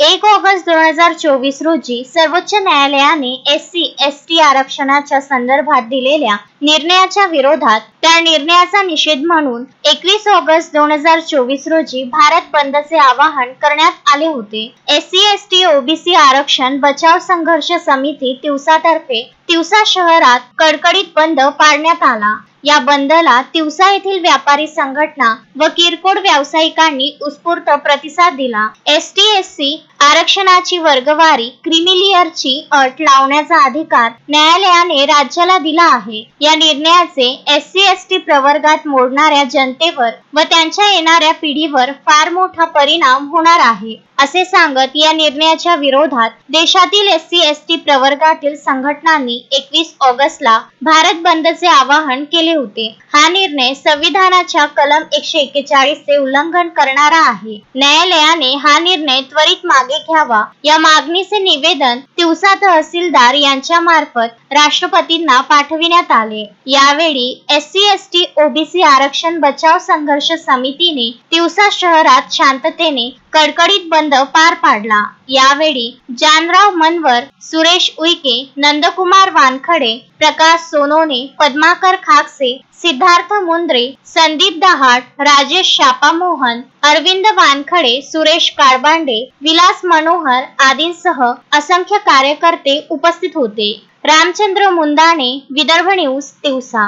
1 August 2024 रोजी सर्वोच्च न्यायालयाने SC/ST आरक्षणाच्या संदर्भात दिलेल्या निर्णयाच्या विरोधात त्या निर्णयाचा निषेध म्हणून 21 ऑगस्ट 2024 रोजी भारत बंदचे आवाहन करण्यात आले होते। SC/ST OBC आरक्षण बचाव संघर्ष समिती तिवसातर्फे तिवसा शहरात कडकडीत बंद पाडण्यात आला। या बंदला तिवसा येथील व्यापारी संघटना व किरकोळ व्यावसायिकांनी उत्स्फूर्त प्रतिसाद दिला। ST/SC आरक्षणाची वर्गवारी क्रीमिलियरची अट लावण्याचा अधिकार न्यायालयाने राज्याला दिला आहे। या निर्णयाचे SC/ST प्रवर्गात मोडणाऱ्या जनतेवर व त्यांच्या येणाऱ्या पिढीवर फार मोठा परिणाम होणार आहे, असे सांगत या निर्णयाच्या विरोधात देशातील SC/ST प्रवर्गातील संघटनांनी 21 ऑगस्टला भारत बंदचे आवाहन केले होते। हा निर्णय संविधानाच्या कलम 141 चे उल्लंघन करणारा आहे। न्यायालयाने हा निर्णय त्वरित मागे घ्यावा या मागणीचे निवेदन तिवसा तहसीलदार यांच्या मार्फत राष्ट्रपतींना पाठविण्यात आले। यावेळी SC/ST OBC आरक्षण बचाव संघर्ष समितीने तिवसा शहरात शांततेने कडकडीत बंद पार पाडला। यावेळी जानराव मनवर, सुरेश उईके, नंदकुमार वानखडे, प्रकाश सोनोने, पद्माकर खाकसे, सिद्धार्थ मुंद्रे, संदीप दहाट, राजेश शापामोहन, अरविंद वानखडे, सुरेश काळबांडे, विलास मनोहर आदींसह असंख्य कार्यकर्ते उपस्थित होते। रामचंद्र मुंदाणे, विदर्भ न्यूज, तिवसा।